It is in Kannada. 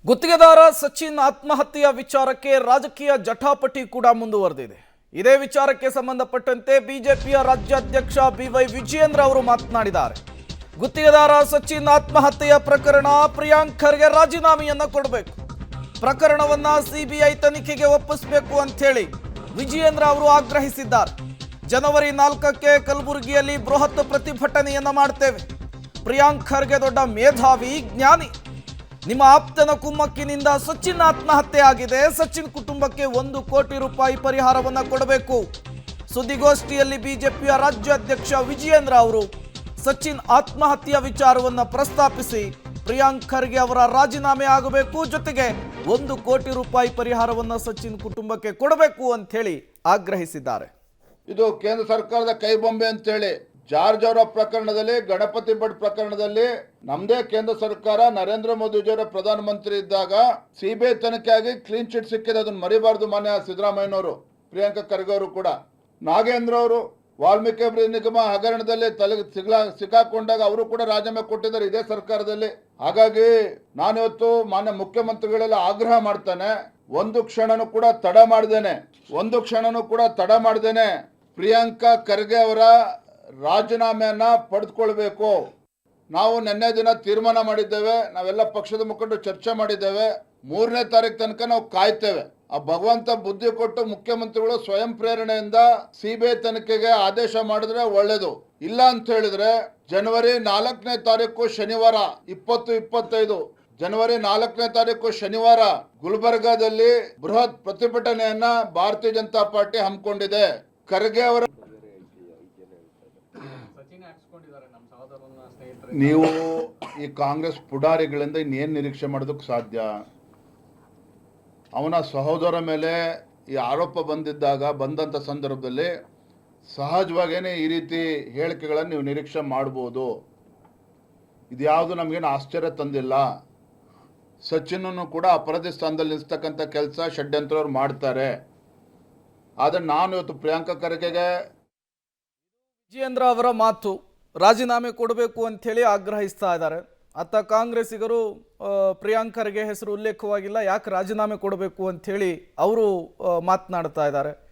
ಗುತ್ತಿಗೆದಾರ ಸಚಿನ್ ಆತ್ಮಹತ್ಯೆಯ ವಿಚಾರಕ್ಕೆ ರಾಜಕೀಯ ಜಟಾಪಟಿ ಕೂಡ ಮುಂದುವರೆದಿದೆ. ಇದೇ ವಿಚಾರಕ್ಕೆ ಸಂಬಂಧಪಟ್ಟಂತೆ ಬಿಜೆಪಿಯ ರಾಜ್ಯಾಧ್ಯಕ್ಷ ಬಿವೈ ವಿಜಯೇಂದ್ರ ಅವರು ಮಾತನಾಡಿದ್ದಾರೆ. ಗುತ್ತಿಗೆದಾರ ಸಚಿನ್ ಆತ್ಮಹತ್ಯೆಯ ಪ್ರಕರಣ ಪ್ರಿಯಾಂಕ್ ಖರ್ಗೆ ರಾಜೀನಾಮೆಯನ್ನ ಕೊಡಬೇಕು, ಪ್ರಕರಣವನ್ನ ಸಿಬಿಐ ತನಿಖೆಗೆ ಒಪ್ಪಿಸಬೇಕು ಅಂತ ಹೇಳಿ ವಿಜಯೇಂದ್ರ ಅವರು ಆಗ್ರಹಿಸಿದ್ದಾರೆ. ಜನವರಿ 4ಕ್ಕೆ ಕಲಬುರಗಿಯಲ್ಲಿ ಬೃಹತ್ ಪ್ರತಿಭಟನೆಯನ್ನ ಮಾಡ್ತೇವೆ. ಪ್ರಿಯಾಂಕ್ ಖರ್ಗೆ ದೊಡ್ಡ ಮೇಧಾವಿ, ಜ್ಞಾನಿ. ನಿಮ್ಮ ಆಪ್ತನ ಕುಮ್ಮಕ್ಕಿನಿಂದ ಸಚಿನ್ ಆತ್ಮಹತ್ಯೆ ಆಗಿದೆ. ಸಚಿನ್ ಕುಟುಂಬಕ್ಕೆ 1 ಕೋಟಿ ರೂಪಾಯಿ ಪರಿಹಾರವನ್ನ ಕೊಡಬೇಕು. ಸುದ್ದಿಗೋಷ್ಠಿಯಲ್ಲಿ ಬಿಜೆಪಿಯ ರಾಜ್ಯಾಧ್ಯಕ್ಷ ವಿಜಯೇಂದ್ರ ಅವರು ಸಚಿನ್ ಆತ್ಮಹತ್ಯೆಯ ವಿಚಾರವನ್ನ ಪ್ರಸ್ತಾಪಿಸಿ ಪ್ರಿಯಾಂಕ್ ಖರ್ಗೆ ಅವರ ರಾಜೀನಾಮೆ ಆಗಬೇಕು, ಜೊತೆಗೆ 1 ಕೋಟಿ ರೂಪಾಯಿ ಪರಿಹಾರವನ್ನ ಸಚಿನ್ ಕುಟುಂಬಕ್ಕೆ ಕೊಡಬೇಕು ಅಂತ ಹೇಳಿ ಆಗ್ರಹಿಸಿದ್ದಾರೆ. ಇದು ಕೇಂದ್ರ ಸರ್ಕಾರದ ಕೈಬೊಂಬೆ ಅಂತೇಳಿ ಜಾರ್ಜ್ ಅವರ ಪ್ರಕರಣದಲ್ಲಿ, ಗಣಪತಿ ಭಟ್ ಪ್ರಕರಣದಲ್ಲಿ ನಮ್ದೇ ಕೇಂದ್ರ ಸರ್ಕಾರ ನರೇಂದ್ರ ಮೋದಿಜಿಯವರ ಪ್ರಧಾನಮಂತ್ರಿ ಇದ್ದಾಗ ಸಿಬಿಐ ತನಿಖೆಯಾಗಿ ಕ್ಲೀನ್ ಚಿಟ್ ಸಿಕ್ಕಿದೆ. ಅದನ್ನು ಮರಿಬಾರ್ದು. ಮಾನ್ಯ ಸಿದ್ದರಾಮಯ್ಯನವರು, ಪ್ರಿಯಾಂಕ ಖರ್ಗೆ ಅವರು ಕೂಡ, ನಾಗೇಂದ್ರ ಅವರು ವಾಲ್ಮೀಕಿ ಅಭಿವೃದ್ಧಿ ನಿಗಮ ಹಗರಣದಲ್ಲಿ ಸಿಕ್ಕಾಕೊಂಡಾಗ ಅವರು ಕೂಡ ರಾಜೀನಾಮೆ ಕೊಟ್ಟಿದ್ದಾರೆ ಇದೇ ಸರ್ಕಾರದಲ್ಲಿ. ಹಾಗಾಗಿ ನಾನಿವತ್ತು ಮಾನ್ಯ ಮುಖ್ಯಮಂತ್ರಿಗಳೆಲ್ಲ ಆಗ್ರಹ ಮಾಡ್ತಾನೆ, ಒಂದು ಕ್ಷಣನೂ ಕೂಡ ತಡ ಮಾಡ್ದೇನೆ ಪ್ರಿಯಾಂಕಾ ಖರ್ಗೆ ಅವರ ರಾಜೀನಾಮೆಯನ್ನ ಪಡೆದುಕೊಳ್ಬೇಕು. ನಾವು ನಿನ್ನೆ ದಿನ ತೀರ್ಮಾನ ಮಾಡಿದ್ದೇವೆ, ನಾವೆಲ್ಲ ಪಕ್ಷದ ಮುಖಂಡರು ಚರ್ಚೆ ಮಾಡಿದ್ದೇವೆ. 3ನೇ ತಾರೀಕು ತನಕ ನಾವು ಕಾಯ್ತೇವೆ. ಆ ಭಗವಂತ ಬುದ್ಧಿ ಕೊಟ್ಟು ಮುಖ್ಯಮಂತ್ರಿಗಳು ಸ್ವಯಂ ಪ್ರೇರಣೆಯಿಂದ ಸಿಬಿಐ ತನಿಖೆಗೆ ಆದೇಶ ಮಾಡಿದ್ರೆ ಒಳ್ಳೇದು. ಇಲ್ಲ ಅಂತ ಹೇಳಿದ್ರೆ ಜನವರಿ 4ನೇ ತಾರೀಕು ಶನಿವಾರ 2025 ಜನವರಿ 4ನೇ ತಾರೀಕು ಶನಿವಾರ ಗುಲ್ಬರ್ಗಾದಲ್ಲಿ ಬೃಹತ್ ಪ್ರತಿಭಟನೆಯನ್ನ ಭಾರತೀಯ ಜನತಾ ಪಾರ್ಟಿ ಹಮ್ಮಿಕೊಂಡಿದೆ. ಖರ್ಗೆ ಅವರ ನೀವು ಈ ಕಾಂಗ್ರೆಸ್ ಪುಡಾರಿಗಳಿಂದ ಇನ್ನೇನು ನಿರೀಕ್ಷೆ ಮಾಡೋದಕ್ಕೆ ಸಾಧ್ಯ? ಅವನ ಸಹೋದರ ಮೇಲೆ ಈ ಆರೋಪ ಬಂದಂಥ ಸಂದರ್ಭದಲ್ಲಿ ಸಹಜವಾಗೇನೆ ಈ ರೀತಿ ಹೇಳಿಕೆಗಳನ್ನು ನೀವು ನಿರೀಕ್ಷೆ ಮಾಡ್ಬೋದು. ಇದ್ಯಾವುದು ನಮಗೇನು ಆಶ್ಚರ್ಯ ತಂದಿಲ್ಲ. ಸಚಿನನ್ನು ಕೂಡ ಅಪರಾಧಿ ಸ್ಥಾನದಲ್ಲಿ ನಿಲ್ಲಿಸ್ತಕ್ಕಂಥ ಕೆಲಸ ಷಡ್ಯಂತ್ರವ್ರು ಮಾಡ್ತಾರೆ. ಆದರೆ ನಾನು ಇವತ್ತು ಪ್ರಿಯಾಂಕಾ ಖರ್ಗೆಗೆ ವಿಜಯೇಂದ್ರ ಅವರ ಮಾತು, ರಾಜೀನಾಮೆ ಕೊಡಬೇಕು ಅಂಥೇಳಿ ಆಗ್ರಹಿಸ್ತಾ ಇದ್ದಾರೆ. ಅತ್ತ ಕಾಂಗ್ರೆಸ್ಸಿಗರು ಪ್ರಿಯಾಂಕ್ ಖರ್ಗೆ ಹೆಸರು ಉಲ್ಲೇಖವಾಗಿಲ್ಲ, ಯಾಕೆ ರಾಜೀನಾಮೆ ಕೊಡಬೇಕು ಅಂಥೇಳಿ ಅವರು ಮಾತನಾಡ್ತಾ ಇದ್ದಾರೆ.